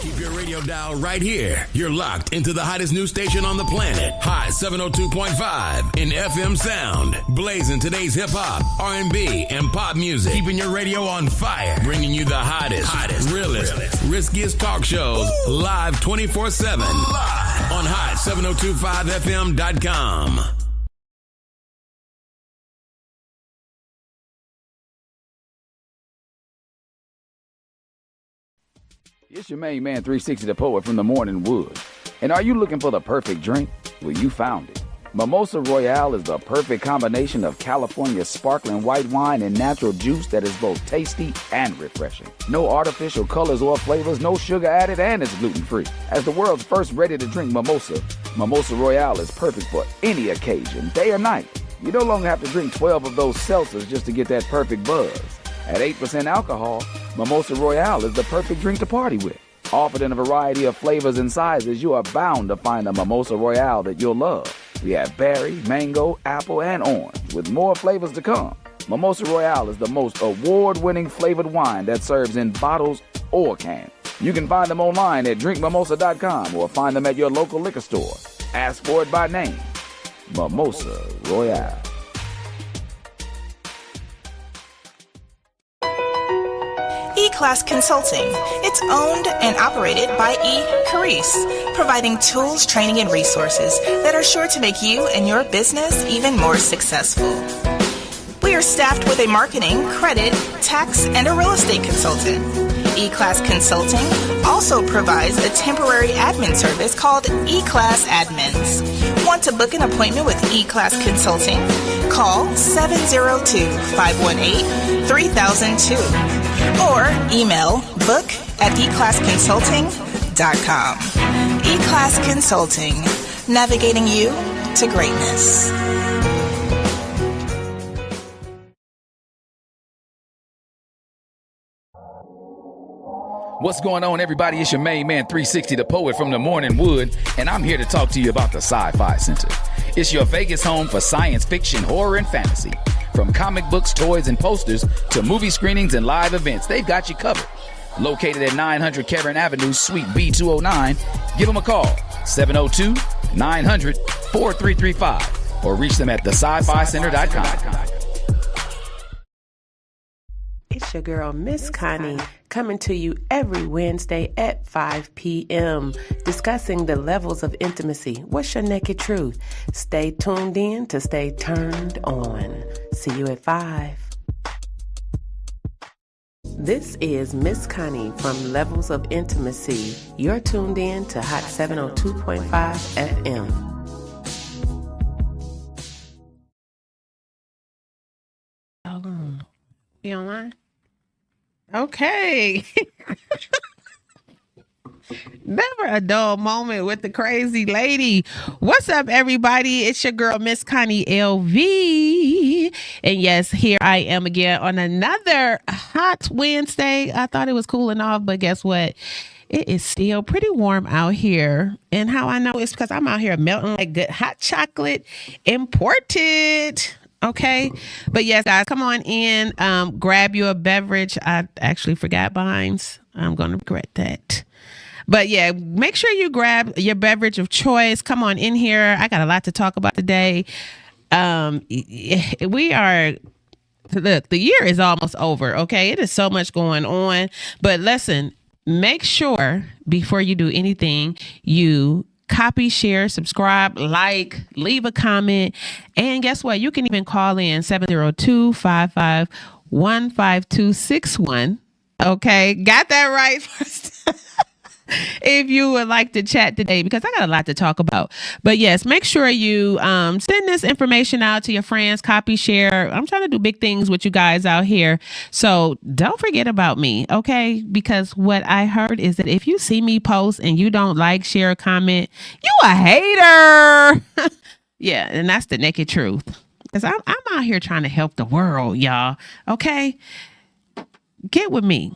Keep your radio dial right here. You're locked into the hottest news station on the planet. Hot 702.5 in FM sound. Blazing today's hip-hop, R&B, and pop music. Keeping your radio on fire. Bringing you the hottest, realest, riskiest talk shows live 24/7. Live on hot7025fm.com. It's your main man, 360 the Poet from the Morning Wood. And are you looking for the perfect drink? Well, you found it. Mimosa Royale is the perfect combination of California sparkling white wine and natural juice that is both tasty and refreshing. No artificial colors or flavors, no sugar added, and it's gluten-free. As the world's first ready-to-drink mimosa, Mimosa Royale is perfect for any occasion, day or night. You no longer have to drink 12 of those seltzers just to get that perfect buzz. At 8% alcohol, Mimosa Royale is the perfect drink to party with. Offered in a variety of flavors and sizes, you are bound to find a Mimosa Royale that you'll love. We have berry, mango, apple, and orange, with more flavors to come. Mimosa Royale is the most award-winning flavored wine that serves in bottles or cans. You can find them online at drinkmimosa.com or find them at your local liquor store. Ask for it by name. Mimosa Royale. E-Class Consulting. It's owned and operated by E. Carice, providing tools, training, and resources that are sure to make you and your business even more successful. We are staffed with a marketing, credit, tax, and a real estate consultant. E-Class Consulting also provides a temporary admin service called E-Class Admins. Want to book an appointment with E-Class Consulting? Call 702-518-3002 or email book@eclassconsulting.com. E-Class Consulting, navigating you to greatness. What's going on, everybody? It's your main man, 360 the Poet from the Morning Wood, and I'm here to talk to you about the Sci-Fi Center. It's your Vegas home for science fiction, horror, and fantasy. From comic books, toys, and posters to movie screenings and live events, they've got you covered. Located at 900 Cameron Avenue, Suite B209, give them a call, 702-900-4335, or reach them at thescificenter.com. It's your girl, Miss Connie, coming to you every Wednesday at 5 p.m., discussing the levels of intimacy. What's your naked truth? Stay tuned in to stay turned on. See you at 5. This is Miss Connie from Levels of Intimacy. You're tuned in to Hot 702.5 FM. Hold on. You online? Okay. Never a dull moment with the crazy lady. What's up, everybody? It's your girl, Miss Connie LV. And yes, here I am again on another hot Wednesday. I thought it was cooling off, but guess what? It is still pretty warm out here. And how I know is because I'm out here melting like good hot chocolate, imported. Okay. But yes, guys, come on in. Grab you a beverage. I actually forgot mine's. I'm going to regret that. But yeah, make sure you grab your beverage of choice. Come on in here. I got a lot to talk about today. We are, look, the year is almost over. Okay. It is so much going on. But listen, make sure before you do anything, you copy, share, subscribe, like, leave a comment. And guess what? You can even call in 702-551-5261. Okay. Got that right first. If you would like to chat today, because I got a lot to talk about. But yes, make sure you send this information out to your friends, copy, share. I'm trying to do big things with you guys out here. So don't forget about me, okay? Because what I heard is that if you see me post and you don't like, share, or comment, you a hater. Yeah, and that's the naked truth. Because I'm out here trying to help the world, y'all. Okay? Get with me.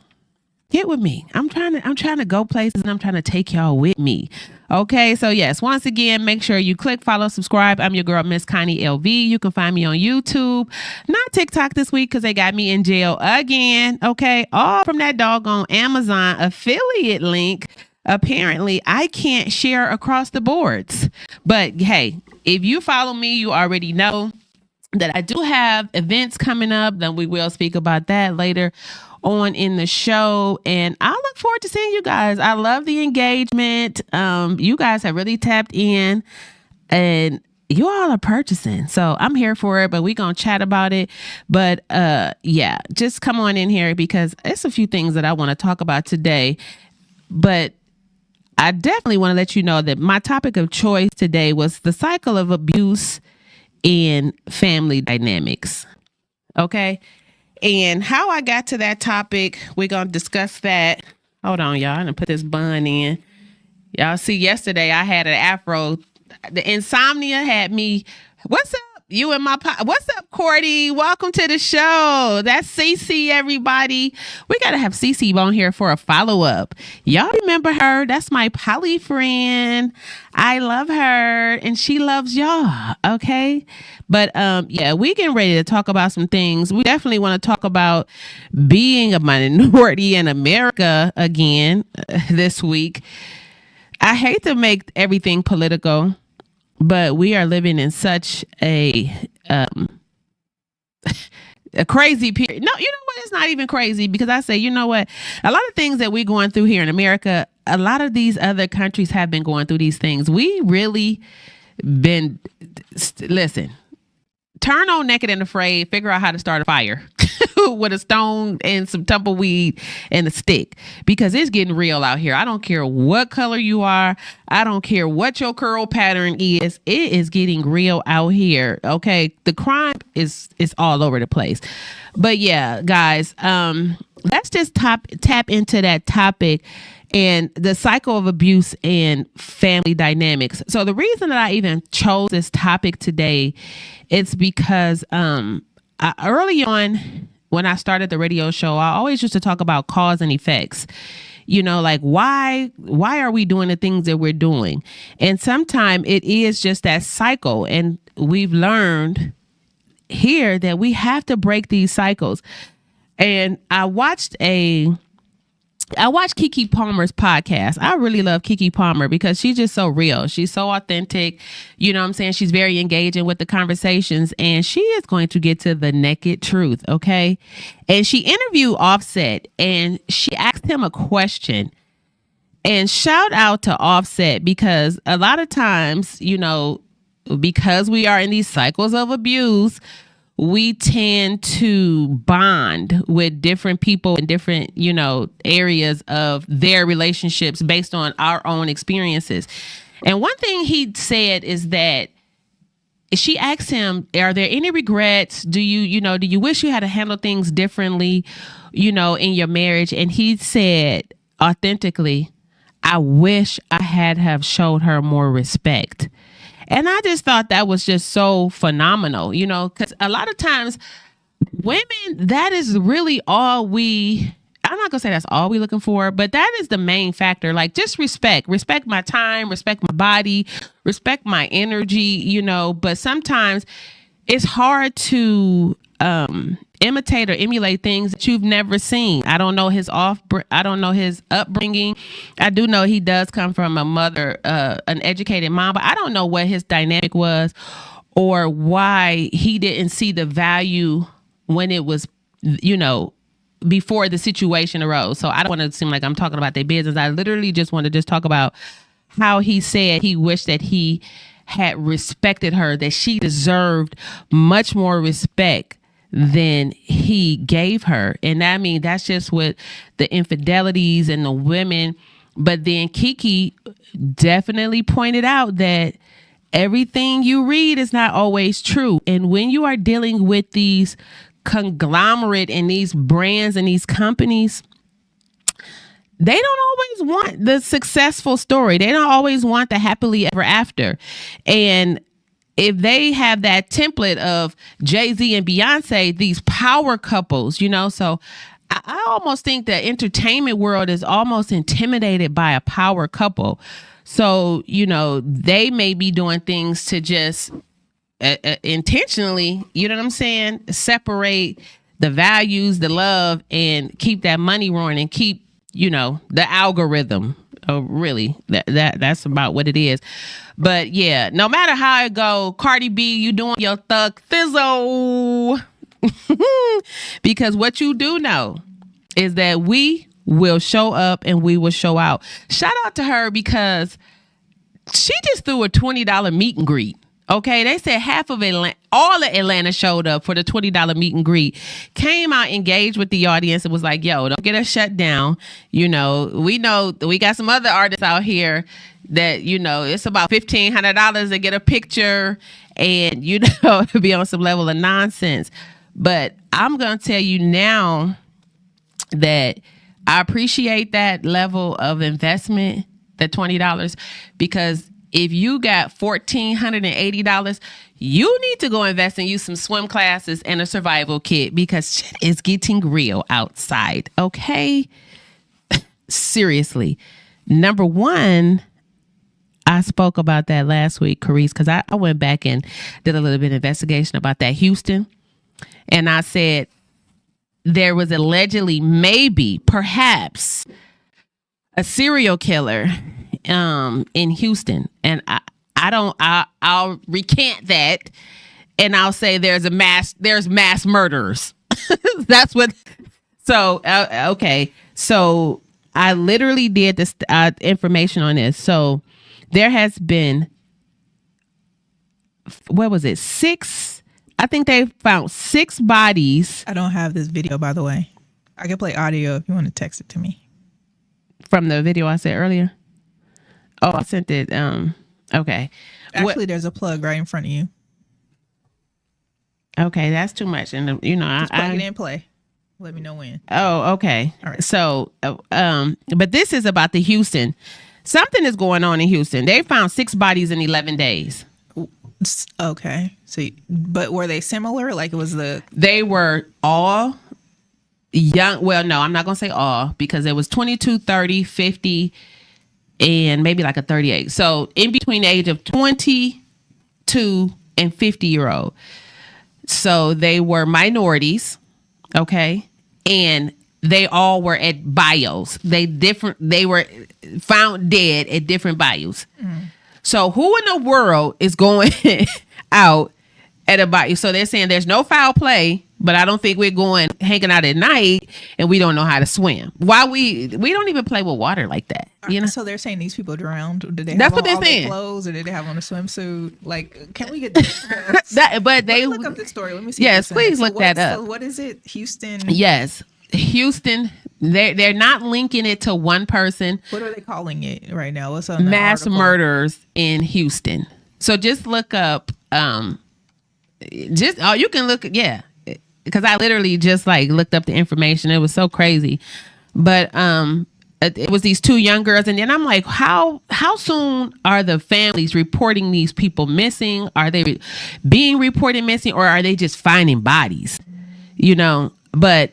Get with me. I'm trying to go places and I'm trying to take y'all with me. Okay. So yes, once again, make sure you click, follow, subscribe. I'm your girl, Miss Connie LV. You can find me on YouTube, not TikTok this week because they got me in jail again. Okay. All from that doggone Amazon affiliate link. apparently I can't share across the boards. But hey, if you follow me, you already know that I do have events coming up. Then we will speak about that later on in the show. And I look forward to seeing you guys. I love the engagement. You guys have really tapped in and you all are purchasing. So I'm here for it, but we're going to chat about it. But yeah, just come on in here because it's a few things that I want to talk about today. But I definitely want to let you know that my topic of choice today was the cycle of abuse in family dynamics. Okay. And how I got to that topic, we're going to discuss that. Hold on, y'all. I'm going to put this bun in. Y'all see, yesterday I had an afro. The insomnia had me. What's up? You and my what's up, Cordy? Welcome to the show. That's Cece, everybody. We got to have Cece on here for a follow-up. Y'all remember her? That's my poly friend. I love her and she loves y'all. Okay. But yeah, we getting ready to talk about some things. We definitely want to talk about being a minority in America again this week. I hate to make everything political, but we are living in such a crazy period. No, you know what? It's not even crazy because I say, you know what? A lot of things that we're going through here in America, a lot of these other countries have been going through these things. We really been, listen, turn on Naked and Afraid, figure out how to start a fire with a stone and some tumbleweed and a stick because it's getting real out here. I don't care what color you are. I don't care what your curl pattern is. It is getting real out here. Okay. The crime is all over the place. But yeah, guys, let's just tap into that topic and the cycle of abuse and family dynamics. So the reason that I even chose this topic today, it's because early on when I started the radio show, I always used to talk about cause and effects. You know, like why are we doing the things that we're doing? And sometimes it is just that cycle. And we've learned here that we have to break these cycles. And I watched Keke Palmer's podcast. I really love Keke Palmer because she's just so real. She's so authentic. You know what I'm saying? She's very engaging with the conversations and she is going to get to the naked truth. Okay. And she interviewed Offset and she asked him a question. And shout out to Offset because a lot of times, you know, because we are in these cycles of abuse, we tend to bond with different people in different, you know, areas of their relationships based on our own experiences. And one thing he said is that she asked him, are there any regrets? Do you wish you had to handle things differently, you know, in your marriage? And he said authentically, I wish I had have showed her more respect. And I just thought that was just so phenomenal, you know, because a lot of times women, that is really all I'm not going to say that's all we looking for, but that is the main factor. Like just respect my time, respect my body, respect my energy, you know, but sometimes it's hard to imitate or emulate things that you've never seen. I don't know his upbringing. I do know he does come from a mother, an educated mom, but I don't know what his dynamic was or why he didn't see the value when it was, you know, before the situation arose. So I don't want to seem like I'm talking about their business. I literally just want to just talk about how he said he wished that he had respected her, that she deserved much more respect than he gave her. And I mean, that's just with the infidelities and the women. But then Keke definitely pointed out that everything you read is not always true. And when you are dealing with these conglomerate and these brands and these companies, they don't always want the successful story. They don't always want the happily ever after. And if they have that template of Jay-Z and Beyonce, these power couples, you know, so I almost think the entertainment world is almost intimidated by a power couple. So, you know, they may be doing things to just intentionally, you know what I'm saying, separate the values, the love, and keep that money rolling and keep, you know, the algorithm Oh, really? That's about what it is. But yeah, no matter how it go, Cardi B, you doing your thug thizzle. Because what you do know is that we will show up and we will show out. Shout out to her because she just threw a $20 meet and greet. Okay, they said half of Atlanta, all of Atlanta showed up for the $20 meet and greet, came out, engaged with the audience, and was like, yo, don't get us shut down. You know we got some other artists out here that, you know, it's about $1,500 to get a picture and, you know, to be on some level of nonsense. But I'm going to tell you now that I appreciate that level of investment, that $20, because if you got $1,480, you need to go invest in you some swim classes and a survival kit because shit is getting real outside. Okay? Seriously. Number one, I spoke about that last week, Carice, because I went back and did a little bit of investigation about that Houston. And I said there was allegedly, maybe, perhaps, a serial killer in Houston, and I'll recant that, and I'll say there's mass murderers. That's what. So okay, so I literally did this information on this. So there has been, what was it, 6? I think they found 6 bodies. I don't have this video, by the way. I can play audio if you want to text it to me. From the video I said earlier. Oh, I sent it. Okay. Actually, there's a plug right in front of you. Okay, that's too much. And you know, just plug it in, play. Let me know when. Oh, okay. All right. So, but this is about the Houston. Something is going on in Houston. They found 6 bodies in 11 days. Okay. So, but were they similar? Like it was They were all young. Well, no, I'm not going to say all because it was 22, 30, 50, and maybe like a 38. So in between the age of 22 and 50-year-old. So they were minorities. Okay. And they all were at bios. They were found dead at different bios. Mm. So who in the world is going out at a bio? So they're saying there's no foul play, but I don't think we're going hanging out at night and we don't know how to swim. Why we don't even play with water like that, you know? So they're saying these people drowned. Did they That's have what on all they're saying. their clothes, or did they have on a swimsuit? Like, can we get that? But they look up this story. Let me see. Yes, please look that up. So what is it? Houston. Yes, Houston. They're not linking it to one person. What are they calling it right now? What's on mass article? Murders in Houston. So just look up. You can look. Yeah. Because I literally just like looked up the information. It was so crazy. But it was these 2 young girls. And then I'm like, how soon are the families reporting these people missing? Are they being reported missing, or are they just finding bodies? You know, but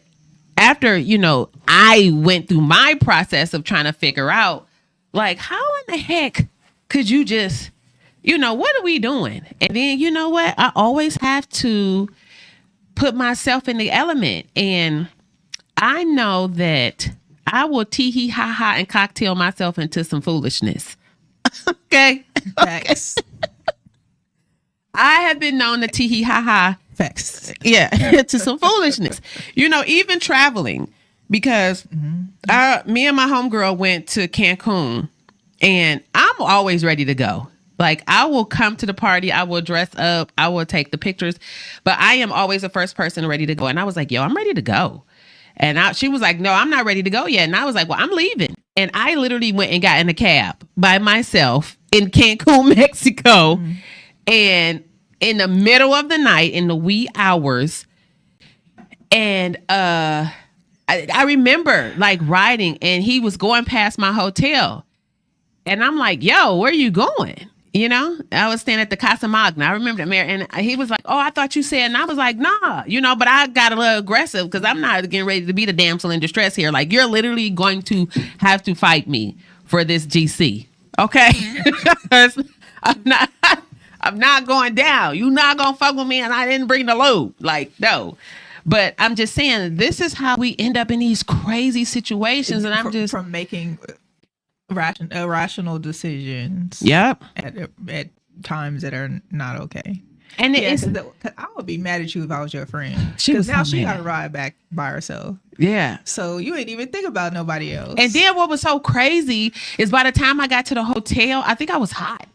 after, you know, I went through my process of trying to figure out, like, how in the heck could you just, you know, what are we doing? And then, you know what? I always have to put myself in the element. And I know that I will tee-hee, ha-ha, and cocktail myself into some foolishness. Okay? Facts. I have been known to tee-hee, ha-ha. Facts. Yeah, to some foolishness. You know, even traveling. Because me and my homegirl went to Cancun. And I'm always ready to go. Like, I will come to the party, I will dress up, I will take the pictures, but I am always the first person ready to go. And I was like, yo, I'm ready to go. And she was like, no, I'm not ready to go yet. And I was like, well, I'm leaving. And I literally went and got in a cab by myself in Cancun, Mexico. Mm-hmm. And in the middle of the night, in the wee hours. And I remember like riding, and he was going past my hotel. And I'm like, yo, where are you going? You know, I was staying at the Casa Magna. I remember that, Mayor. And he was like, oh, I thought you said. And I was like, nah, you know, but I got a little aggressive because I'm not getting ready to be the damsel in distress here. Like, you're literally going to have to fight me for this GC. Okay. I'm not going down. You're not going to fuck with me. And I didn't bring the load. Like, no. But I'm just saying, this is how we end up in these crazy situations. And I'm just from making Irrational decisions. Yep. At times that are not okay. And Yeah, it's because I would be mad at you if I was your friend. She was Because now so she mad. got to ride back by herself. yeah. So you ain't even think about nobody else. And then what was so crazy is by the time I got to the hotel, I think I was hot.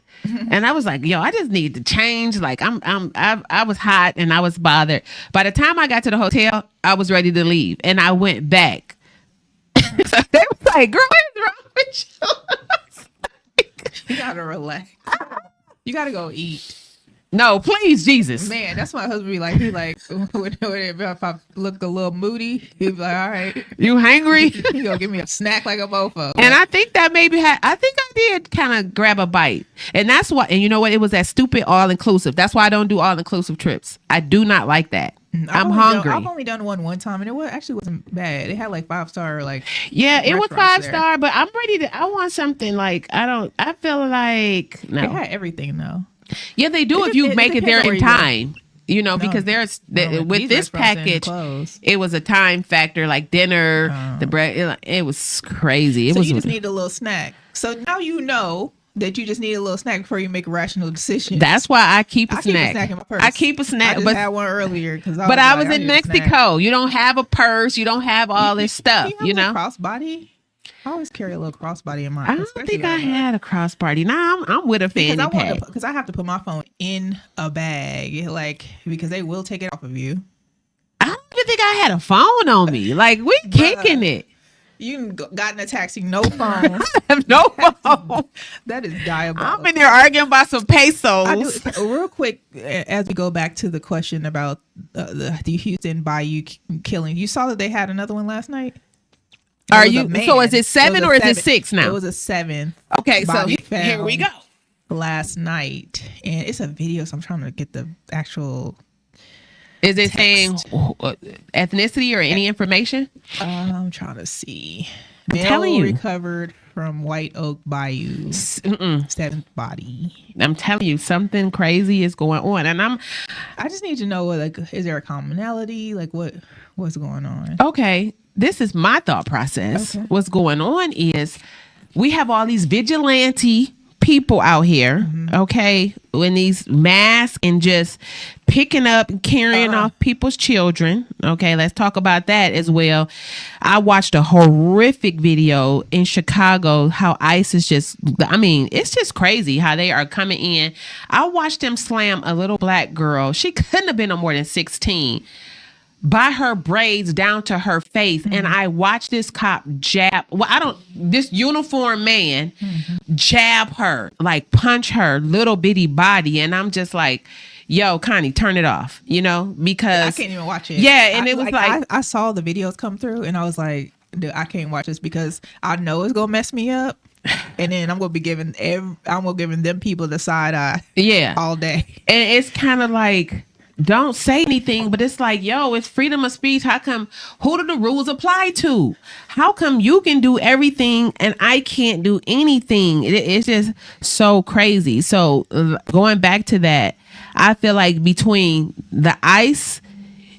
And I was like, yo, I just need to change. Like I was hot and I was bothered. By the time I got to the hotel, I was ready to leave. And I went back. So they was like, girl, what is wrong with you? you gotta relax. You gotta go eat. No, please, Jesus. Man, that's my husband be like. He like if I look a little moody, he be like, all right, You hangry? he gonna give me a snack like a mofo. And I think that maybe I think I did kind of grab a bite. And that's why, and you know what? It was that stupid all inclusive. That's why I don't do all inclusive trips. I do not like that. I'm hungry. I've only done one time, and actually wasn't bad. It had like 5-star, like Yeah, it was restaurants 5-star, but I'm ready to, I want something like, I feel like, It no. had everything though. Yeah, they do It if you dep- it make it depends there on where in you go. time. You know, because there's No, with these this restaurants didn't package, close. it was a time factor, like dinner, the bread. It was crazy. It So was. you just need a little snack. So now you know that you just need a little snack before you make a rational decision. That's why I keep a I keep a snack. snack in my purse. I keep a snack, I just but had one earlier because but I was in Mexico. You don't have a purse. You don't have all this stuff. You know. Crossbody. I always carry a little crossbody in my. I don't think I had a cross party. Nah, I'm with a fanny pack. Because I have to put my phone in a bag, like because they will take it off of you. I don't even think I had a phone on me. Like we kicking it. You got in a taxi, no phone. I have no phone. That is diabolical. I'm in there arguing about some pesos. Real quick, as we go back to the question about the Houston Bayou killing, you saw that they had another one last night. Are you? So is it 7 or is it 6 now? It was a 7. Okay, so body here we go. found last night, and it's a video, so I'm trying to get the actual. Is it saying ethnicity or any information? I'm trying to see. I'm telling you. Recovered from White Oak Bayou. 7th body. I'm telling you, something crazy is going on, and I just need to know, like, is there a commonality? Like, what's going on? okay. This is my thought process. Okay. What's going on is we have all these vigilante people out here, okay, in these masks and just picking up and carrying off people's children. Okay, let's talk about that as well. I watched a horrific video in Chicago how ICE is just, I mean, it's just crazy how they are coming in. I watched them slam a little black girl. She couldn't have been no more than 16. By her braids down to her face. And I watched this cop this uniformed man jab her, like punch her little bitty body. And I'm just like, yo, Connie, turn it off, you know, because I can't even watch it. Yeah. And it was like I saw the videos come through and I was like, dude, I can't watch this because I know it's going to mess me up. And then I'm going to be giving them people the side eye yeah, all day. And it's kind of like, don't say anything, but it's like, yo, it's freedom of speech. How come, who do the rules apply to? How come you can do everything and I can't do anything? It's just so crazy. So going back to that, I feel like between the ICE,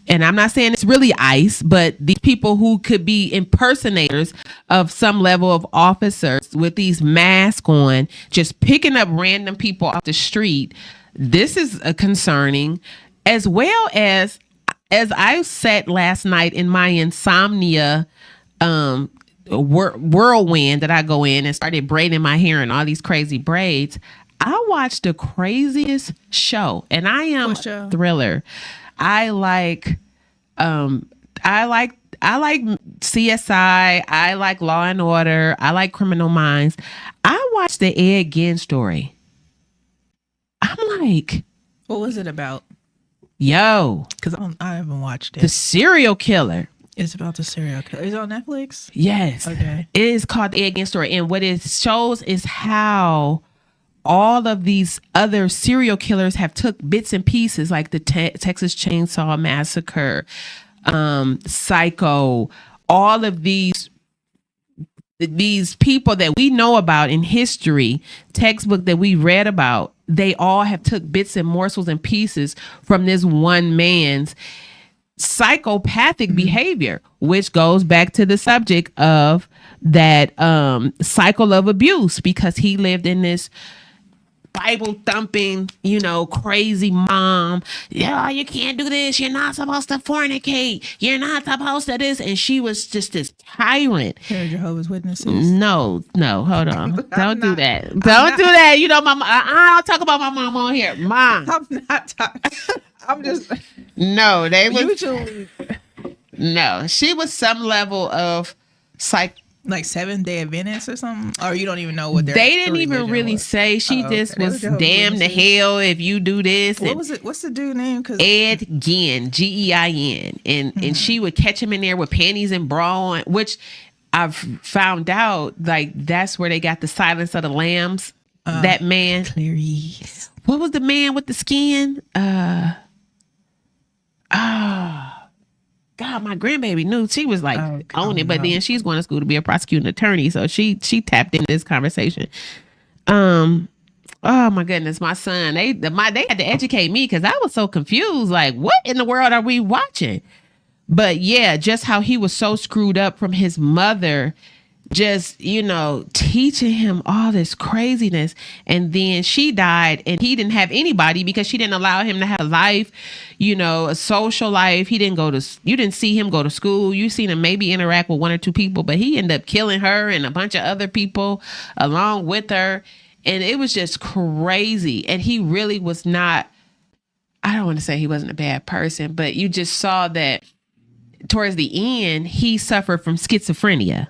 and I'm not saying it's really ICE, but these people who could be impersonators of some level of officers with these masks on, just picking up random people off the street, this is concerning. As well as I sat last night in my insomnia whirlwind that I go in and started braiding my hair and all these crazy braids, I watched the craziest show, and I am Thriller. I like CSI. I like Law and Order. I like Criminal Minds. I watched the Ed Gein story. I'm like, what was it about? Yo, because I haven't watched it. The serial killer. It's about the serial killer. Is it on Netflix? Yes. Okay. It is called The Ed Gein Story. And what it shows is how all of these other serial killers have took bits and pieces, like the Texas Chainsaw Massacre, Psycho, all of these people that we know about in history, textbook that we read about, they all have took bits and morsels and pieces from this one man's psychopathic behavior, which goes back to the subject of that cycle of abuse, because he lived in this Bible thumping, crazy mom. Yeah, you can't do this. You're not supposed to fornicate. You're not supposed to this. And she was just this tyrant. They're Jehovah's Witnesses. No, hold on. Don't do that. Don't do that. I don't talk about my mom on here. Mom. I'm not talking. I'm just. No, they was. Usually. No, she was some level of like Seventh-day Adventist or something, or you don't even know what they didn't even really say. She just was damn to hell if you do this. What was it? What's the dude name? Ed Gein, Gein, and she would catch him in there with panties and bra on, which I've found out like that's where they got the Silence of the Lambs. That man, Clarice. What was the man with the skin? God, my grandbaby knew. She was like on it, but then she's going to school to be a prosecuting attorney, so she tapped into this conversation. Oh my goodness, my son, they had to educate me because I was so confused. Like, what in the world are we watching? But yeah, just how he was so screwed up from his mother, just teaching him all this craziness, and then she died, and he didn't have anybody because she didn't allow him to have a life, a social life. You didn't see him go to school. You seen him maybe interact with one or two people, but he ended up killing her and a bunch of other people along with her, and it was just crazy. And he really was not. I don't want to say he wasn't a bad person, but you just saw that towards the end he suffered from schizophrenia.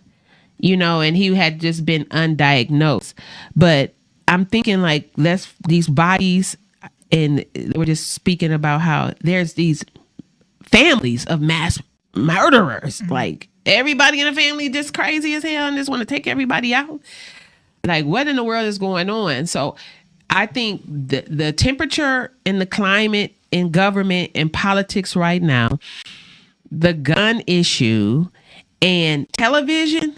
And he had just been undiagnosed. But I'm thinking like these bodies, and we're just speaking about how there's these families of mass murderers. Mm-hmm. Like everybody in the family just crazy as hell and just want to take everybody out. Like what in the world is going on? So I think the temperature and the climate in government and politics right now, the gun issue and television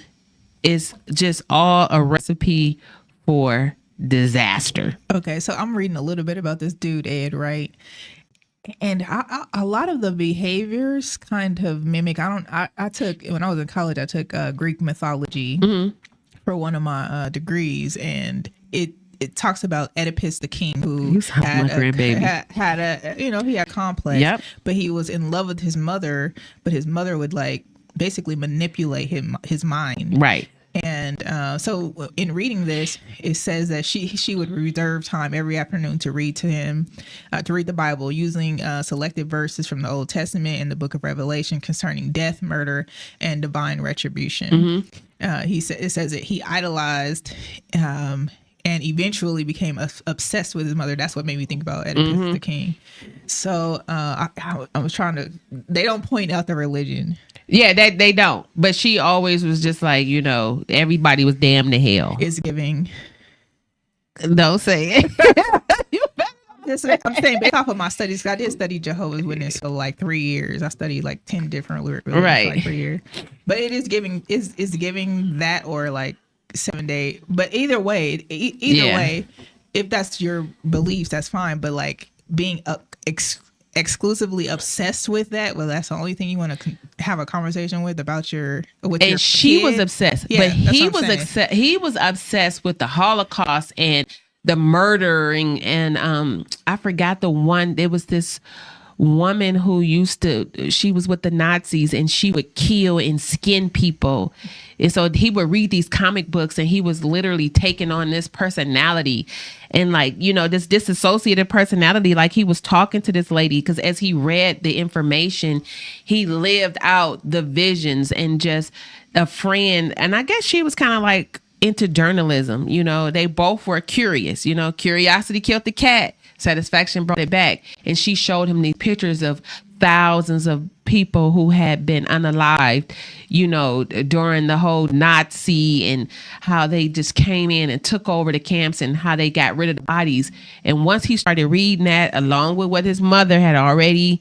is just all a recipe for disaster. Okay, so I'm reading a little bit about this dude, Ed, right? And a lot of the behaviors kind of mimic. I took, when I was in college, I took Greek mythology for one of my degrees, and it talks about Oedipus the king, who had a he had complex, but he was in love with his mother, but his mother would like basically manipulate his mind, right? And so in reading this, it says that she would reserve time every afternoon to read to him, to read the Bible, using selected verses from the Old Testament and the Book of Revelation concerning death, murder, and divine retribution. It says that he idolized and eventually became obsessed with his mother. That's what made me think about Oedipus the king. So I was trying to. They don't point out the religion. Yeah, they don't. But she always was just like, everybody was damned to hell. It's giving. Don't say it. I'm saying based off of my studies, I did study Jehovah's Witness for like 3 years. I studied like 10 different religions for like 3 years. But it is giving giving that, or like 7 day. But either way, way, if that's your beliefs, that's fine. But like being exclusively obsessed with that, well, that's the only thing you want to have a conversation with your and she kid. Was obsessed, but he was obsessed with the Holocaust and the murdering, and I forgot the one. There was this woman who she was with the Nazis, and she would kill and skin people. And so he would read these comic books, and he was literally taking on this personality, and like, this disassociated personality. Like he was talking to this lady, because as he read the information, he lived out the visions. And just a friend, and I guess she was kind of like into journalism. They both were curious. Curiosity killed the cat. Satisfaction brought it back. And she showed him these pictures of thousands of people who had been unalived, during the whole Nazi, and how they just came in and took over the camps, and how they got rid of the bodies. And once he started reading that, along with what his mother had already,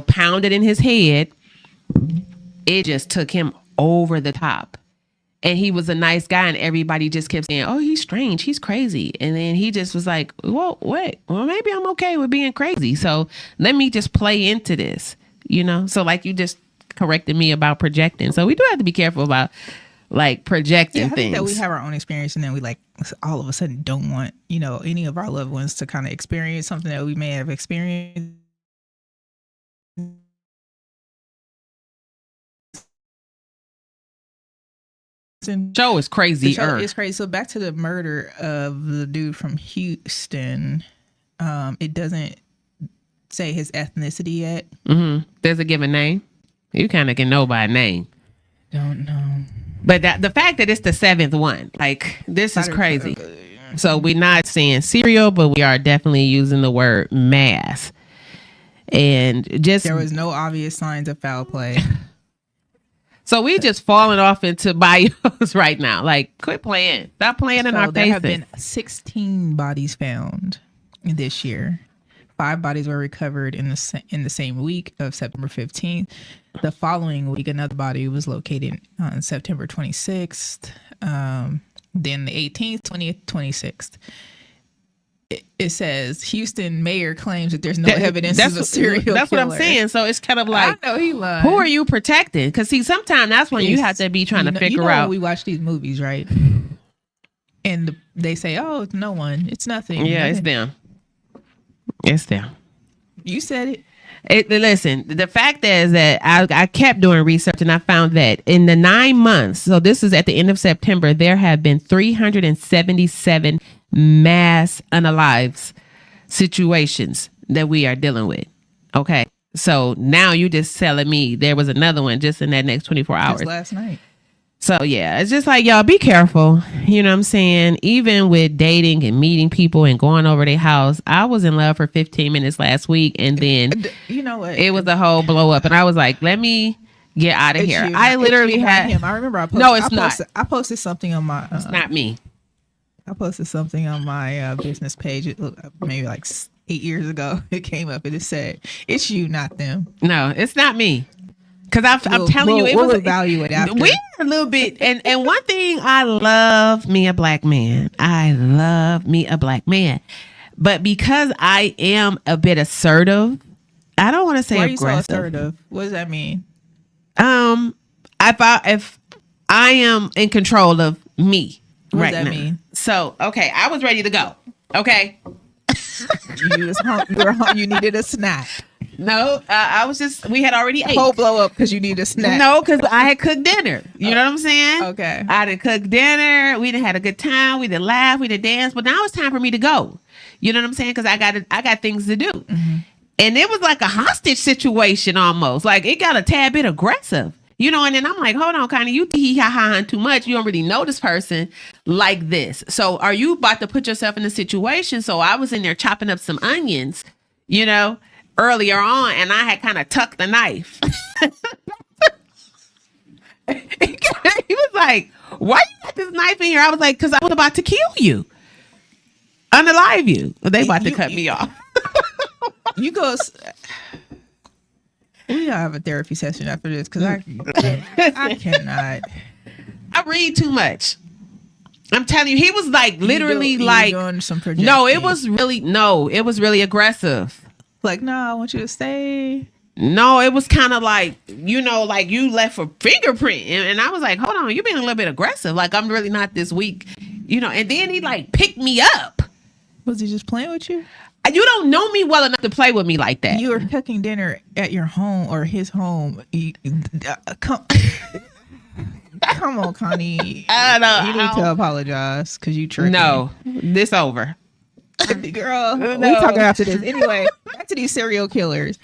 pounded in his head, it just took him over the top. And he was a nice guy, and everybody just kept saying, oh, he's strange, he's crazy. And then he just was like, well, wait, well, maybe I'm okay with being crazy. So let me just play into this, you know? So like you just corrected me about projecting. So we do have to be careful about like projecting I things. think that we have our own experience and then we like all of a sudden don't want, you know, any of our loved ones to kind of experience something that we may have experienced. Show is crazy. The show is crazy. So back to the murder of the dude from Houston. It doesn't say his ethnicity yet. Mm-hmm. There's a given name. You kind of can know by name. Don't know. But the fact that it's the 7th one, like this is crazy. So we're not saying serial, but we are definitely using the word mass. And just there was no obvious signs of foul play. So we just falling off into bios right now. Like, quit playing. Stop playing in our faces. There have been 16 bodies found this year. 5 bodies were recovered in the same week of September 15th. The following week, another body was located on September 26th. Then the 18th, 20th, 26th. It says Houston mayor claims that there's no evidence of a serial killer. That's what I'm saying. So it's kind of like, I know he lied. Who are you protecting? Because see, sometimes that's when you have to be trying to figure out. We watch these movies, right? And they say, "Oh, it's no one. It's nothing." Yeah, nothing. it's them. It's them. You said it. Listen, the fact is that I kept doing research and I found that in the 9 months, so this is at the end of September, there have been 377 mass unalives situations that we are dealing with. Okay. So now you just telling me there was another one just in that next 24 hours. Just last night. So yeah, it's just like, y'all be careful. You know what I'm saying? Even with dating and meeting people and going over their house, I was in love for 15 minutes last week. And then you know what? It was a whole blow up. And I was like, let me get out of here. I literally had him. I remember I posted. No, it's not. I posted something on my. It's not me. I posted something on my business page. It looked maybe like 8 years ago. It came up and it said, "It's you, not them." No, it's not me. Because I'm telling you, we'll evaluate after. We're a little bit. And one thing, I love me a black man. I love me a black man. But because I am a bit assertive, I don't want to say Why aggressive. Are you so assertive? What does that mean? If I am in control of me. What right does that now. mean? So, okay, I was ready to go. Okay. You needed a snack. No, we had already ate. Whole blow up because you need a snack. No, because I had cooked dinner. You know what I'm saying? Okay. I had cooked dinner. We done had a good time. We done laugh. We done dance. But now it's time for me to go. You know what I'm saying? Because I got things to do. Mm-hmm. And it was like a hostage situation almost. Like it got a tad bit aggressive. You know, and then I'm like, hold on, Connie, you hee-ha-ha too much. You don't really know this person like this. So are you about to put yourself in a situation? So I was in there chopping up some onions, you know, earlier on, and I had kind of tucked the knife. He was like, why you got this knife in here? I was like, because I was about to kill you. Unalive you. They about to cut me off. You go... We gotta have a therapy session after this because I cannot. I read too much. I'm telling you, he was like literally like doing some no, it was really aggressive. Like, no, I want you to stay. No, it was kind of like, you know, like you left a fingerprint, and I was like, hold on, you're being a little bit aggressive. Like I'm really not this weak, you know. And then he like picked me up. Was he just playing with you? You don't know me well enough to play with me like that. You were cooking dinner at your home or his home. Come on, Connie. I know. You need to apologize because you tripped. No, this over. Girl, we're talking after this. Anyway, back to these serial killers.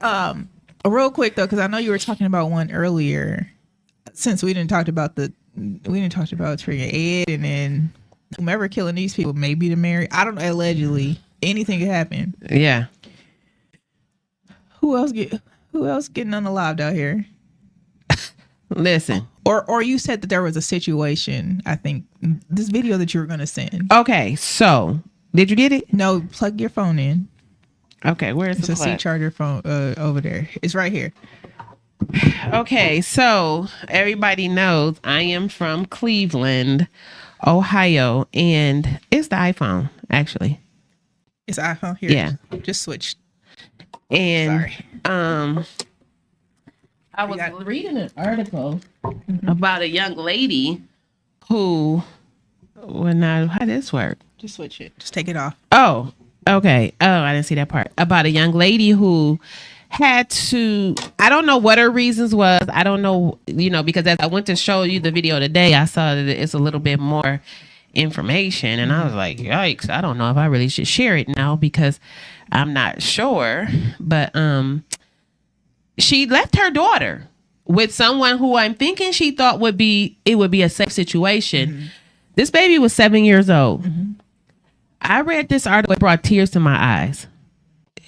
Real quick though, because I know you were talking about one earlier. Since we didn't talk about Trigger Ed, and then whomever killing these people may be the mayor. I don't know. Allegedly. Anything could happen. Yeah. Who else getting unalived out here? Listen. Or you said that there was a situation. I think this video that you were going to send. Okay, so did you get it? No, plug your phone in. Okay, where's the C charger phone over there? It's right here. Okay, so everybody knows I am from Cleveland, Ohio, and it's the iPhone actually. It's iPhone here. Yeah. Just switched. And sorry. I was reading an article about a young lady who, well, now how does this work? Just switch it. Just take it off. Oh, okay. Oh, I didn't see that part. About a young lady who had to, I don't know what her reasons was. I don't know, because as I went to show you the video today, I saw that it's a little bit more information. And I was like, yikes, I don't know if I really should share it now because I'm not sure. But she left her daughter with someone who I'm thinking she thought would be a safe situation. This baby was 7 years old. I read this article, it brought tears to my eyes.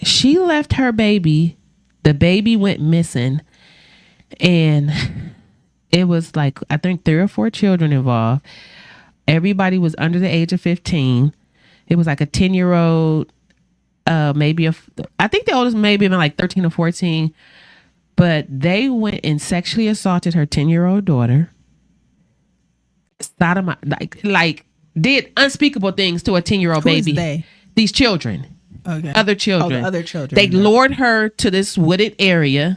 She left her baby. The baby went missing. And it was like, I think 3 or 4 children involved. Everybody was under the age of 15. It was like a 10-year-old, I think the oldest maybe been like 13 or 14. But they went and sexually assaulted her 10-year-old daughter. Like did unspeakable things to a 10-year-old baby. Who's they? These children. Okay. Other children. Oh, the other children. They lured her to this wooded area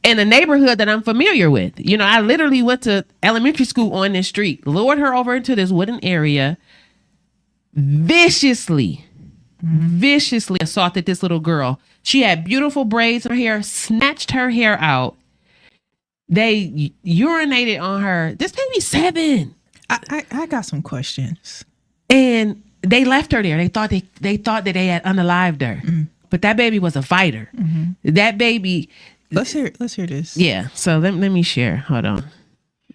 in a neighborhood that I'm familiar with. I literally went to elementary school on this street, lured her over into this wooden area, viciously assaulted this little girl. She had beautiful braids in her hair, snatched her hair out. They urinated on her. This baby's 7. I got some questions. And they left her there. They thought that they had unalived her. But that baby was a fighter. That baby. Let's hear this. Yeah. So let me share. Hold on.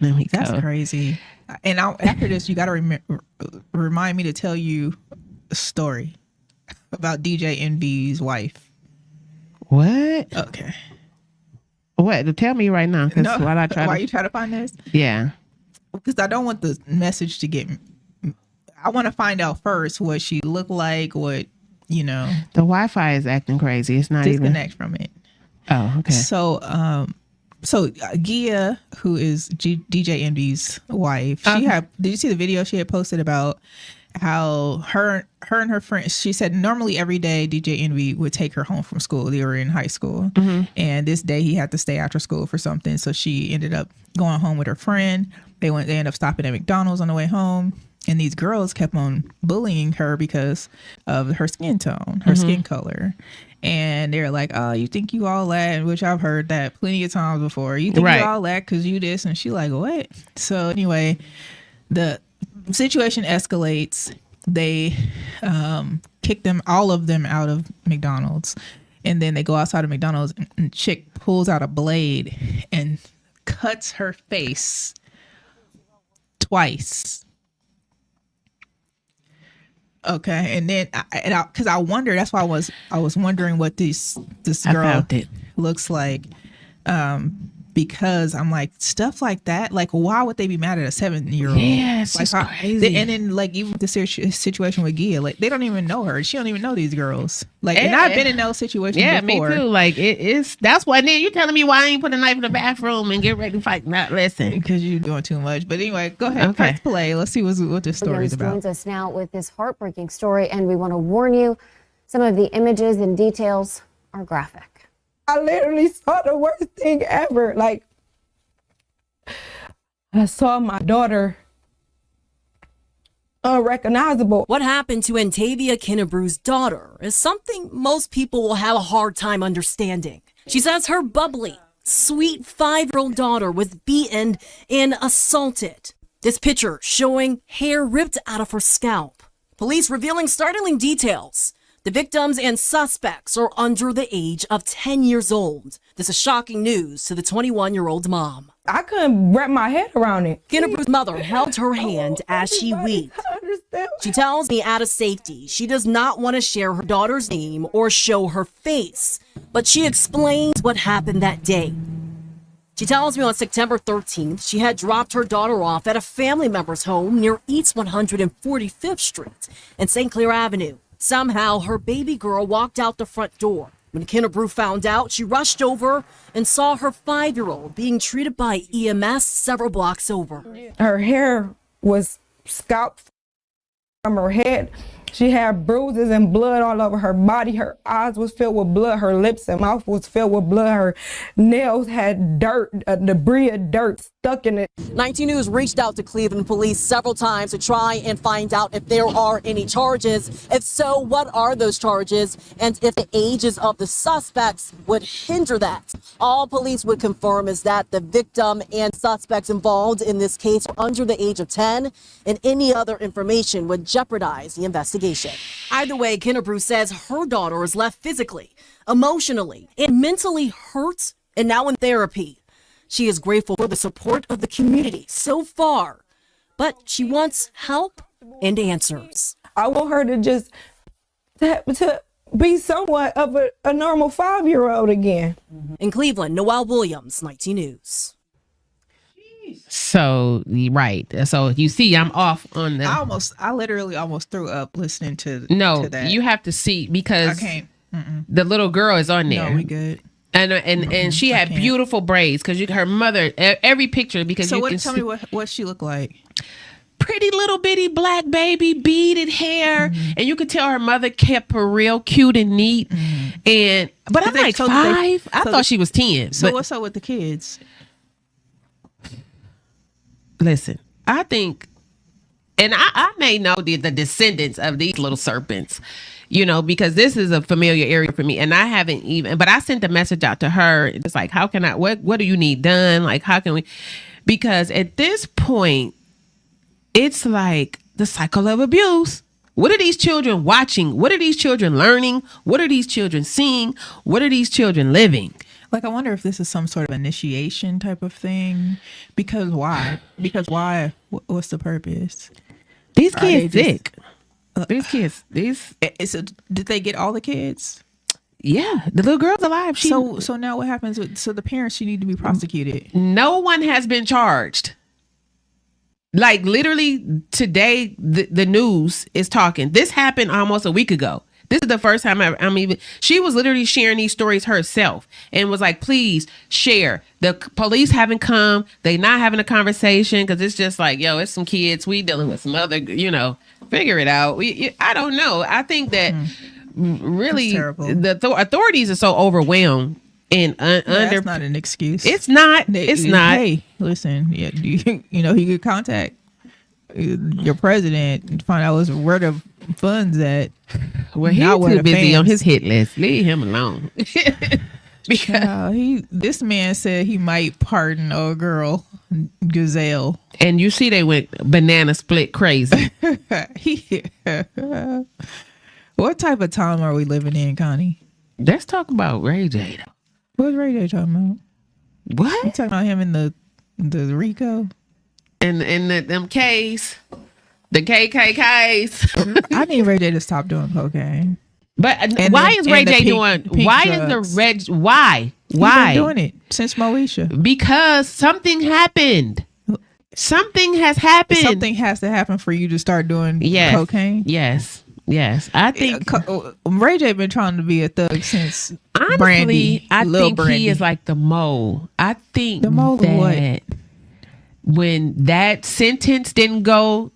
Let me That's go. crazy. And after this, you got to remind me to tell you a story about DJ Envy's wife. What? Okay. What? Tell me right now. No, Why you try to find this? Yeah. Because I don't want the message to get. I want to find out first what she looked like. What The Wi-Fi is acting crazy. It's not disconnect from it. Oh, okay. So, Gia, who is DJ Envy's wife, did you see the video she had posted about how her and her friends, she said normally every day DJ Envy would take her home from school. They were in high school. And this day he had to stay after school for something. So she ended up going home with her friend. They ended up stopping at McDonald's on the way home. And these girls kept on bullying her because of her skin tone, her skin color. And they're like, oh, you think you all that? Which I've heard that plenty of times before. You think you all that because you this? And she like, what? So anyway, the situation escalates. They kick all of them out of McDonald's. And then they go outside of McDonald's and chick pulls out a blade and cuts her face twice. Okay, and then because I wonder, that's why I was wondering what this girl looks like, because I'm like, stuff like that, like why would they be mad at a 7-year-old? Yeah, it's just crazy. And then like even the situation with Gia, like they don't even know her. She don't even know these girls. Like, and I've been in those situations. Yeah, before. me too. Like that's why. Then you telling me why I ain't put a knife in the bathroom and get ready to fight? Not listen, because you're doing too much. But anyway, go ahead, okay. Press play. Let's see what this story is about. Joins us now with this heartbreaking story, and we want to warn you: some of the images and details are graphic. I literally saw the worst thing ever. Like, I saw my daughter unrecognizable. What happened to Antavia Kinnebrew's daughter is something most people will have a hard time understanding. She says her bubbly, sweet 5-year-old daughter was beaten and assaulted. This picture showing hair ripped out of her scalp. Police revealing startling details. The victims and suspects are under the age of 10 years old. This is shocking news to the 21-year-old mom. I couldn't wrap my head around it. Kinnebrew's mother held her hand as she wept. She tells me out of safety, she does not want to share her daughter's name or show her face, but she explains what happened that day. She tells me on September 13th, she had dropped her daughter off at a family member's home near East 145th Street and St. Clair Avenue. Somehow, her baby girl walked out the front door. When Kinnebrew found out, she rushed over and saw her 5-year-old being treated by EMS several blocks over. Her hair was scalped from her head She had bruises and blood all over her body. Her eyes was filled with blood. Her lips and mouth was filled with blood. Her nails had dirt, debris of dirt stuck in it. 19 News reached out to Cleveland police several times to try and find out if there are any charges. If so, what are those charges? And if the ages of the suspects would hinder that. All police would confirm is that the victim and suspects involved in this case are under the age of 10, and any other information would jeopardize the investigation. Either way, Kennebrew says her daughter is left physically, emotionally, and mentally hurt and now in therapy. She is grateful for the support of the community so far, but she wants help and answers. I want her to just to be somewhat of a normal 5-year-old again. In Cleveland, Noelle Williams, 19 News. So right. So you see, I'm off on the. I literally almost threw up listening to that. You have to see because I can't. The little girl is on there. No, we good. And she had beautiful braids because her mother every picture because so you what? can Tell me what she looked like. Pretty little bitty black baby, beaded hair, and you could tell her mother kept her real cute and neat. But I'm like 5. I thought she was 10. So what's up with the kids? Listen, I think, and I may know the descendants of these little serpents, because this is a familiar area for me, and I haven't even. But I sent a message out to her. It's like, how can I? What do you need done? Like, how can we? Because at this point, it's like the cycle of abuse. What are these children watching? What are these children learning? What are these children seeing? What are these children living? Like, I wonder if this is some sort of initiation type of thing. Because why? What's the purpose? These kids sick. These kids. Did they get all the kids? Yeah, the little girl's alive. So now what happens? So the parents, she need to be prosecuted. No one has been charged. Like literally today, the news is talking. This happened almost a week ago. This is the first time she was literally sharing these stories herself and was like, please share. The police haven't come. They not having a conversation because it's just like, it's some kids. We dealing with some other, figure it out. I don't know. I think that really the authorities are so overwhelmed and that's not an excuse. It's not. It's not. Hey, listen, he could contact your president and find out where the funds at. Well, he's too busy on his hit list. Leave him alone. This man said he might pardon a girl, Gazelle. And you see they went banana split crazy. What type of time are we living in, Connie? Let's talk about Ray J. What's Ray J talking about? What? You talking about him in the Rico? And them K's. The KKKs. I need Ray J to stop doing cocaine. But why is Ray J doing? Why is the Red? Why? He's been doing it since Moesha. Because something happened. Something has happened. Something has to happen for you to start doing cocaine. Yes. I think Ray J been trying to be a thug since. Honestly, Brandy. I think Brandy. he is like the mole. I think the mole that what? When that sentence didn't go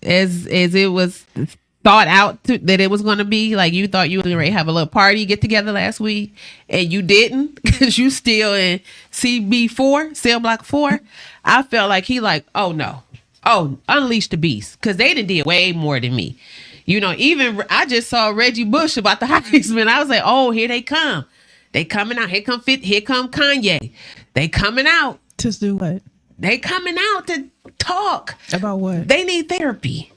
as it was thought out that it was going to be, like you thought you were going to have a little party get together last week and you didn't because you still in CB4, cell block 4. I felt like he like, oh no, unleash the beast, because they did way more than me. Even I just saw Reggie Bush about the Heisman. I was like, oh, here they come. They coming out. Here come Kanye. They coming out. To do what? They coming out to talk. About what? They need therapy.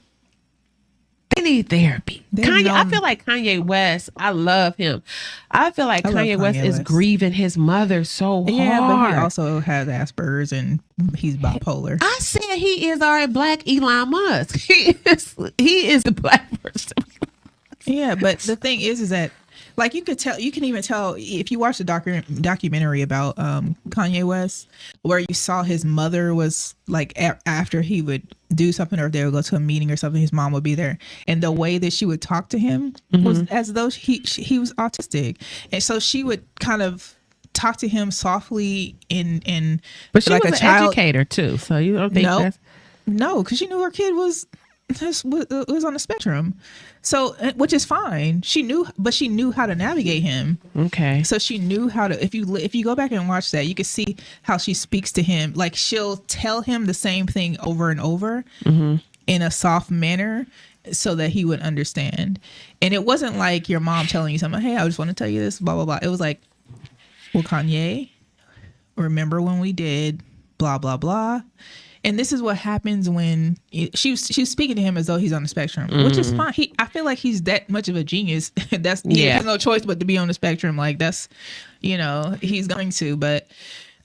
Kanye, I feel like Kanye West, I love him. I feel like Kanye West is grieving his mother so hard. Yeah, but he also has Asperger's and he's bipolar. I said he is our black Elon Musk. He is the black person. Yeah, but the thing is that like you can even tell if you watch the documentary about Kanye West, where you saw his mother was like after he would do something or they would go to a meeting or something, his mom would be there, and the way that she would talk to him was as though he was autistic, and so she would kind of talk to him softly in but she like was a an child educator too, so you don't think that's no, because she knew her kid was was on the spectrum. So, which is fine. She knew how to navigate him. Okay. So she knew how to. If you go back and watch that, you can see how she speaks to him. Like, she'll tell him the same thing over and over in a soft manner, so that he would understand. And it wasn't like your mom telling you something. Hey, I just want to tell you this. Blah blah blah. It was like, well, Kanye, remember when we did blah blah blah. And this is what happens when she's speaking to him as though he's on the spectrum, which is fine. I feel like he's that much of a genius. He has no choice but to be on the spectrum. Like, that's, he's going to. But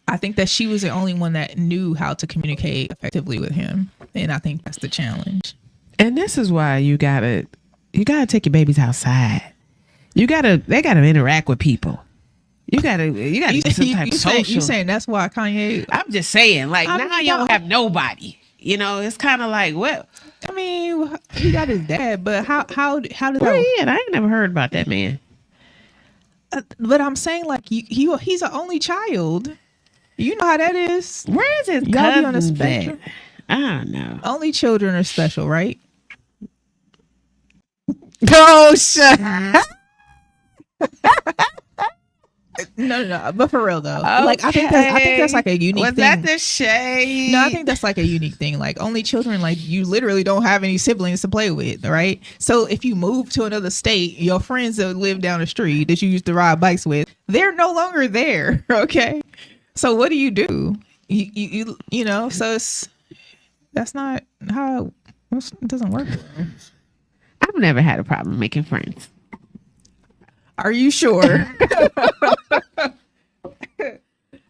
I think that she was the only one that knew how to communicate effectively with him, and I think that's the challenge. And this is why you gotta take your babies outside. They gotta interact with people. You gotta do some type of social. You saying that's why Kanye? I'm just saying, like, now you don't have nobody. It's kind of like, what? I mean, he got his dad, but how did that? I ain't never heard about that man. But I'm saying, like, he's an only child. You know how that is. Where is his cousin on the spectrum? I don't know. Only children are special, right? Oh, shut. No. But for real though, okay. Like, I think that's like a unique thing. Was that the shade? No, I think that's like a unique thing. Like, only children, like, you literally don't have any siblings to play with, right? So if you move to another state, your friends that live down the street that you used to ride bikes with, they're no longer there. Okay, so what do? You know, so that's not how it doesn't work. I've never had a problem making friends. Are you sure?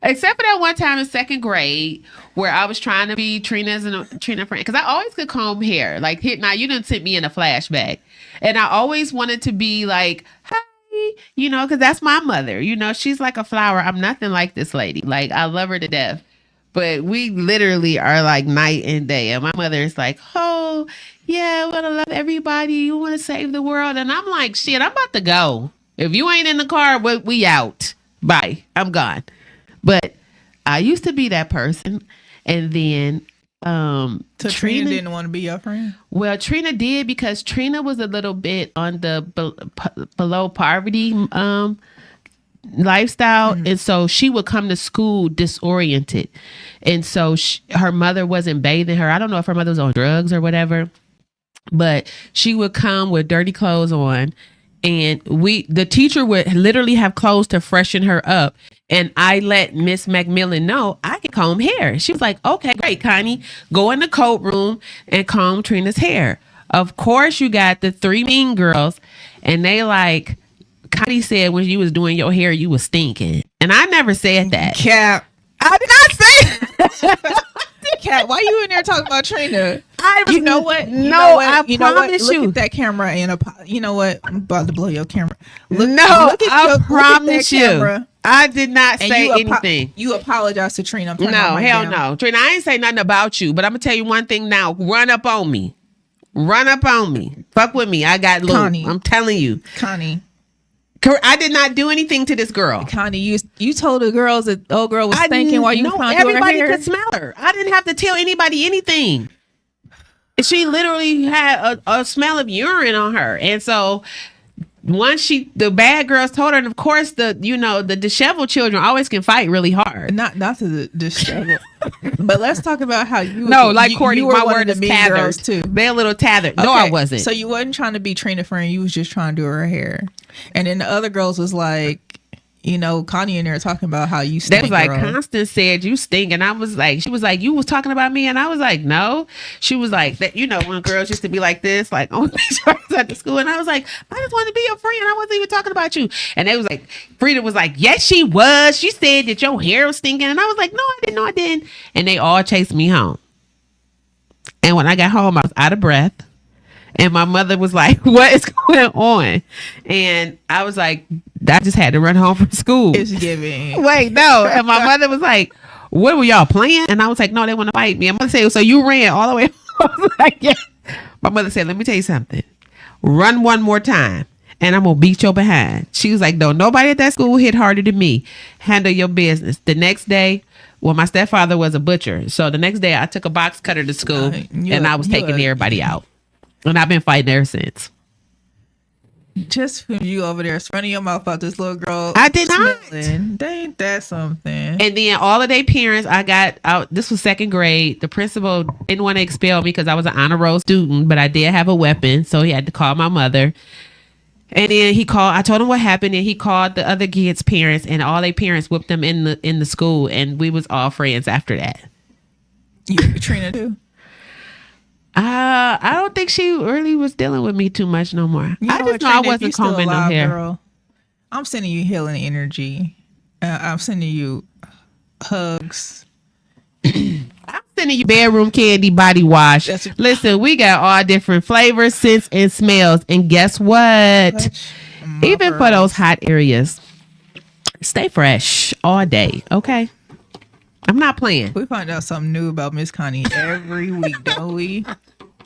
Except for that one time in second grade where I was trying to be Trina friend, because I always could comb hair. Like, now you didn't send me in a flashback, and I always wanted to be like, hi, because that's my mother. She's like a flower. I'm nothing like this lady. Like, I love her to death, but we literally are like night and day. And my mother is like, oh yeah, I want to love everybody. You want to save the world, and I'm like, shit, I'm about to go. If you ain't in the car, we out. Bye. I'm gone. But I used to be that person. And then so Trina didn't want to be your friend? Well, Trina did, because Trina was a little bit on the below poverty lifestyle. Mm-hmm. And so she would come to school disoriented. And so her mother wasn't bathing her. I don't know if her mother was on drugs or whatever. But she would come with dirty clothes on. And the teacher would literally have clothes to freshen her up. And I let Miss Macmillan know I can comb hair. She was like, okay, great, Connie. Go in the coat room and comb Trina's hair. Of course, you got the three mean girls. And they like, Connie said when you was doing your hair, you was stinking. And I never said that. Cap. I did not say that. Cat, why you in there talking about Trina? You know what? I promise you. Look at that camera and you know what? I'm about to blow your camera. I promise you. I did not say anything. You apologize to Trina. No, hell no. Trina, I ain't say nothing about you, but I'm going to tell you one thing now. Run up on me. Fuck with me. I got Lou. Connie. I'm telling you. Connie. I did not do anything to this girl. Connie, you told the girls that the old girl was stinking while you were doing her hair. Everybody could smell her. I didn't have to tell anybody anything. She literally had a smell of urine on her. And so once the bad girls told her, and of course the disheveled children always can fight really hard. Not to the disheveled. But let's talk about how Courtney, my word is tethered too. They're a little tethered. No, okay, I wasn't. So you wasn't trying to be Trina friend. You was just trying to do her hair. And then the other girls was like, Connie in there talking about how you stink. They was like, Constance said you stink. And I was like, she was like, you was talking about me? And I was like, no. She was like, that, when girls used to be like this, like on pictures at the school. And I was like, I just wanted to be your friend. I wasn't even talking about you. And they was like, Frida was like, yes, she was. She said that your hair was stinking. And I was like, no, I didn't. And they all chased me home. And when I got home, I was out of breath. And my mother was like, what is going on? And I was like, I just had to run home from school. It's giving. Wait, no. And my mother was like, what were y'all playing? And I was like, no, they want to fight me. And my mother said, so you ran all the way home? I was like, yeah. My mother said, let me tell you something. Run one more time and I'm going to beat your behind. She was like, no, nobody at that school hit harder than me. Handle your business. The next day, my stepfather was a butcher. So the next day I took a box cutter to school and I was taking everybody out. And I've been fighting ever since. Just when you over there running your mouth out this little girl. I did not. Ain't that something? And then all of their parents, I got out. This was second grade. The principal didn't want to expel me because I was an honor roll student, but I did have a weapon. So he had to call my mother. And then I told him what happened, and he called the other kids' parents, and all their parents whipped them in the school, and we was all friends after that. You Trina too? I don't think she really was dealing with me too much no more. You know I just what, know I Trina, wasn't combing no hair. Girl, I'm sending you healing energy. I'm sending you hugs. I'm sending you bedroom candy body wash. Listen, we got all different flavors, scents, and smells. And guess what? Even for those hot areas, stay fresh all day, okay? I'm not playing. We find out something new about Miss Connie every week, don't we?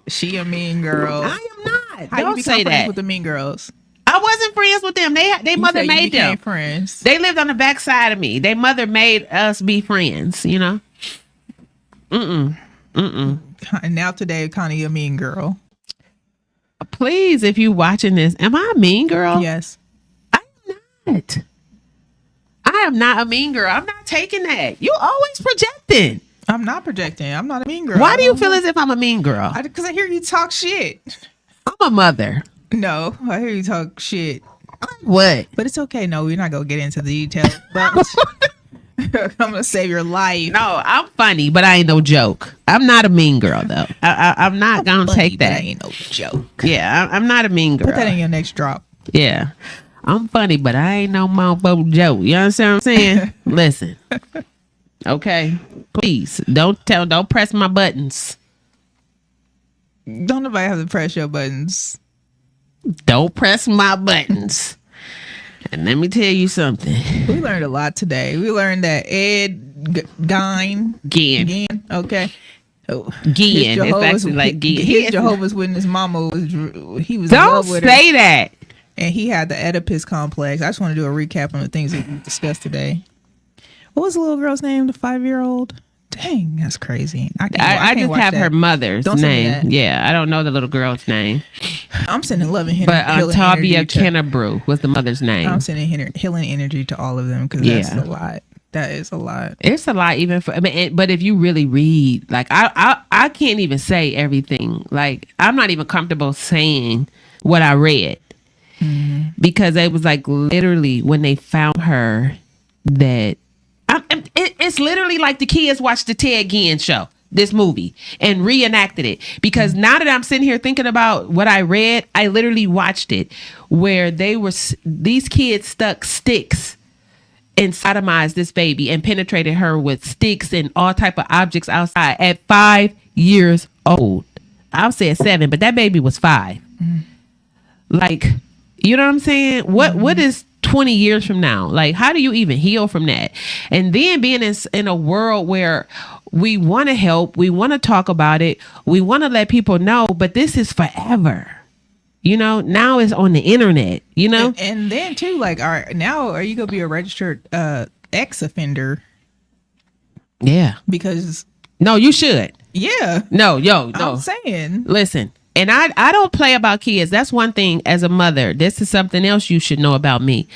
She a mean girl. I am not. How Don't you say that. with the mean girls? I wasn't friends with them. They mother made them friends. They lived on the back side of me. Their mother made us be friends, you know? And now today, Connie a mean girl. Please, if you watching this, am I a mean girl? Yes. I'm not. I am not a mean girl. I'm not taking that. You always projecting. I'm not projecting. I'm not a mean girl. Why do you feel as if I'm a mean girl? Because I hear you talk shit. I'm a mother. No, I hear you talk shit. What? But it's okay. No, we're not going to get into the details. But I'm going to save your life. No, I'm funny, but I ain't no joke. I'm not a mean girl, though. I'm not going to take that. But I ain't no joke. Yeah, I'm not a mean girl. Put that in your next drop. Yeah. I'm funny, but I ain't no motherfucking joke. You understand what I'm saying? Listen. Okay. Please, don't press my buttons. Don't nobody have to press your buttons. Don't press my buttons. And let me tell you something. We learned a lot today. We learned that Ed Gein. Okay. Oh, Gien. It's actually like Gien. His Jehovah's Witness mama was in Don't love with her. say that. And he had the Oedipus complex. I just want to do a recap on the things that we discussed today. What was the little girl's name? The 5-year-old? Dang, that's crazy. I just have her mother's name. Yeah, I don't know the little girl's name. I'm sending love and but Tabia Kennebrew was the mother's name. I'm sending healing energy to all of them because that's a lot. That is a lot. It's a lot, even for. I mean, but if you really read, like I can't even say everything. Like I'm not even comfortable saying what I read because it was like literally when they found her that. It's literally like the kids watched the Ted Ginn show, this movie, and reenacted it. Because now that I'm sitting here thinking about what I read, I literally watched it where these kids stuck sticks and sodomized this baby and penetrated her with sticks and all type of objects outside at 5 years old. I'll say 7, but that baby was 5. Like, you know what I'm saying? What is 20 years from now? Like, how do you even heal from that? And then being in a world where we want to help, we want to talk about it, we want to let people know, but this is forever. You know, now it's on the internet, you know? And then too, like, now are you going to be a registered ex-offender? Yeah. Because... No, you should. Yeah. No. I'm saying. Listen. And I don't play about kids. That's one thing as a mother. This is something else you should know about me.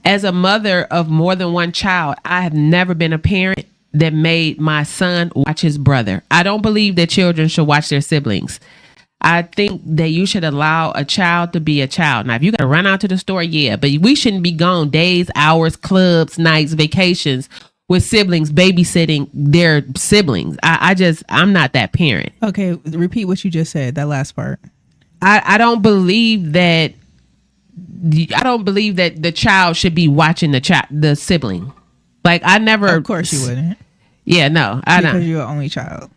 As a mother of more than one child, I have never been a parent that made my son watch his brother. I don't believe that children should watch their siblings. I think that you should allow a child to be a child. Now, if you got to run out to the store, yeah, but we shouldn't be gone days, hours, clubs, nights, vacations with siblings babysitting their siblings. I'm not that parent. Okay, repeat what you just said, that last part. I don't believe that the child should be watching the sibling. Like, I never. Of course you wouldn't. Yeah, no, I don't. Because you're an only child.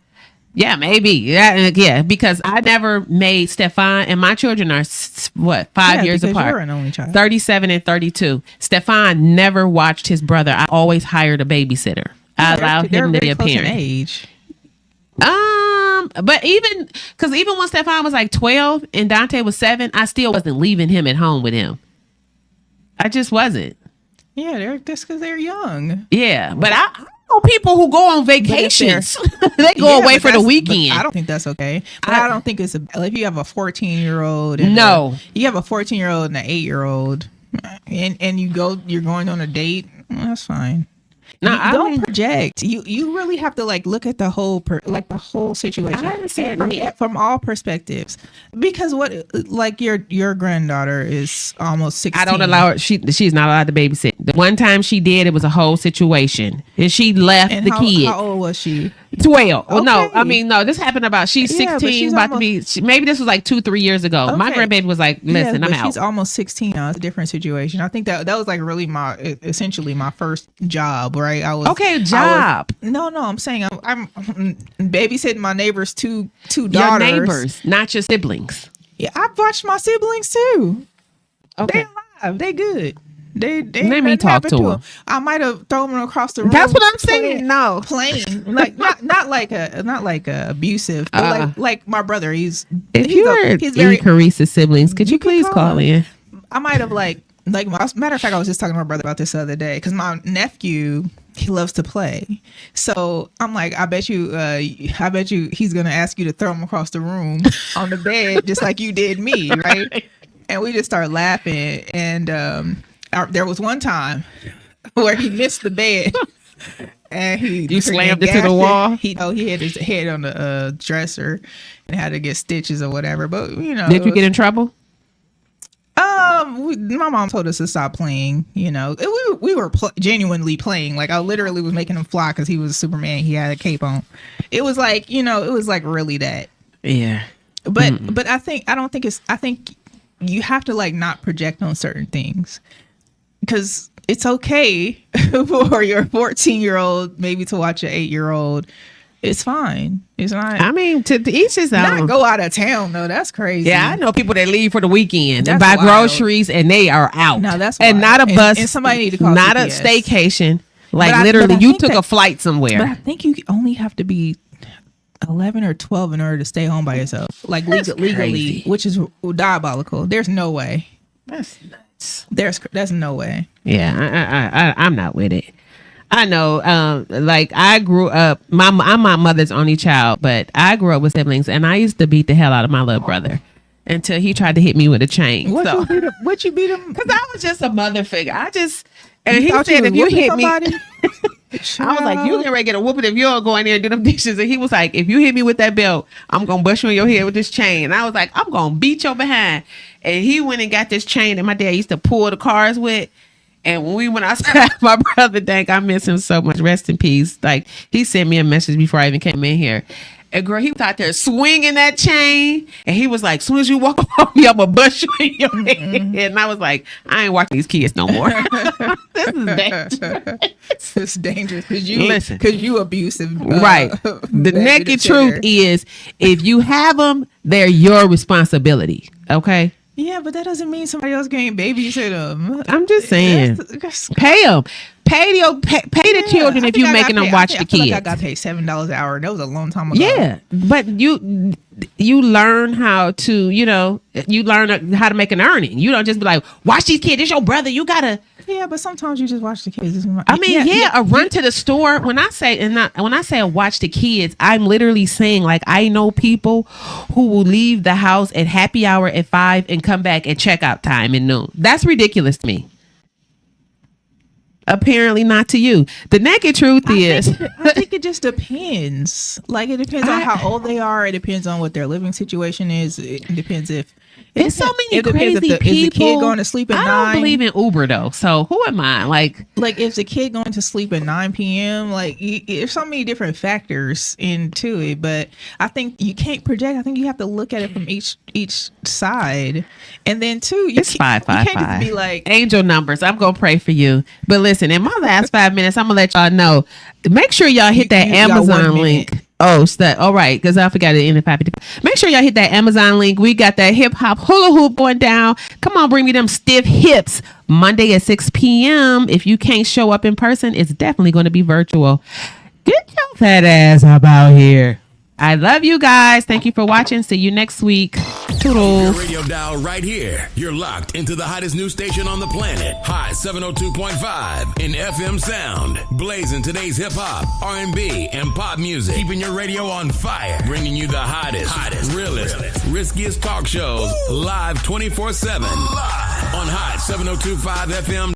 Yeah, maybe. Yeah, because I never made Stefan, and my children are 5 years apart. You're an only child. 37 and 32. Stefan never watched his brother. I always hired a babysitter. I allowed him to be a parent. Age. But even when Stefan was like 12 and Dante was 7, I still wasn't leaving him at home with him. I just wasn't. Yeah, that's because they're young. Yeah, but I People who go on vacations, they go away for the weekend. I don't think that's okay. But I don't think it's if you have a 14-year-old. You have a 14-year-old and an 8-year-old, and you're going on a date. Well, that's fine. No, don't project. You really have to look at the whole situation. I understand from all perspectives. Because your granddaughter is almost 16. I don't allow her. She's not allowed to babysit. The one time she did, it was a whole situation, and she left the kid. How old was she? 12. Well, okay. No. This happened she's 16, she's about almost, to be. Maybe this was 2-3 years ago. Okay. My grandbaby was like, "Listen, I'm out." She's almost 16 now. It's a different situation. I think that was really essentially my first job. Right? Job. I'm saying I'm babysitting my neighbor's two daughters. Your neighbors, not your siblings. Yeah, I've watched my siblings too. Okay, they alive. They good. They let me talk to them. I might have thrown them across the room. That's what I'm saying. Playing not like a abusive, but like my brother. He's very Carissa's siblings. Could you please call in? I might have matter of fact, I was just talking to my brother about this the other day because my nephew, he loves to play. So I'm like, I bet you he's gonna ask you to throw him across the room on the bed just like you did me, right? And we just started laughing. And there was one time where he missed the bed and you slammed it to the wall. He had his head on the dresser and had to get stitches or whatever. But did you get in trouble? My mom told us to stop playing. We were genuinely playing. Like I literally was making him fly because he was Superman. He had a cape on. It was it was really that. Yeah. But I think you have to not project on certain things because it's okay for your 14-year-old maybe to watch an 8-year-old. It's fine. It's not. I mean, to each his own. Not go out of town though. That's crazy. Yeah, I know people that leave for the weekend and buy groceries and they are out. No, that's wild. And not a bus. And somebody need to call not CPS. A staycation. Literally, you took a flight somewhere. But I think you only have to be 11 or 12 in order to stay home by yourself, legally, which is diabolical. There's no way. That's nuts. There's no way. Yeah, I'm not with it. I know, I grew up, I'm my mother's only child, but I grew up with siblings and I used to beat the hell out of my little brother until he tried to hit me with a chain. What you beat him? Because I was just a mother figure. And he said, if you hit me, I was like, you get ready to get a whooping if you don't go in there and do them dishes. And he was like, if you hit me with that belt, I'm going to bust you in your head with this chain. And I was like, I'm going to beat your behind. And he went and got this chain that my dad used to pull the cars with. And when we went outside, my brother, I miss him so much. Rest in peace. He sent me a message before I even came in here. And girl, he was out there swinging that chain. And he was like, as soon as you walk on me, I'm going to bust you in your head. And I was like, I ain't watching these kids no more. This is dangerous. It's dangerous because you abusive. Right. The naked truth is if you have them, they're your responsibility. Okay? Yeah, but that doesn't mean somebody else can't babysit them. I'm just saying, pay them. Pay the children if you're making them watch the kids. I got paid $7 an hour. That was a long time ago. Yeah, but you learn how to, you learn how to make an earning. You don't just be like, watch these kids. It's your brother. You gotta. Yeah, but sometimes you just watch the kids. A run to the store. When I say watch the kids, I'm literally saying I know people who will leave the house at happy hour at 5 and come back at checkout time at noon. That's ridiculous to me. Apparently not to you. The naked truth is I think it just depends. It depends on how old they are. It depends on what their living situation is. It depends if there's so many crazy people. Is the kid going to sleep at 9? I don't believe in Uber though. So who am I? If the kid going to sleep at 9 p.m. There's so many different factors into it. But I think you can't project. I think you have to look at it from each side. And then too, it's 555. You can't just be like angel numbers. I'm gonna pray for you. But listen, in my last 5 minutes, I'm gonna let y'all know. Make sure y'all hit that Amazon link. Oh, all right, because I forgot to end the 5:50. Make sure y'all hit that Amazon link. We got that hip hop hula hoop going down. Come on, bring me them stiff hips. Monday at 6 p.m. If you can't show up in person, it's definitely going to be virtual. Get your fat ass up out here. I love you guys. Thank you for watching. See you next week. Toodles. Your radio dial right here. You're locked into the hottest news station on the planet. High 702.5 in FM sound. Blazing today's hip hop, R&B, and pop music. Keeping your radio on fire. Bringing you the hottest, realest, riskiest talk shows live 24/7 on High 702.5 FM.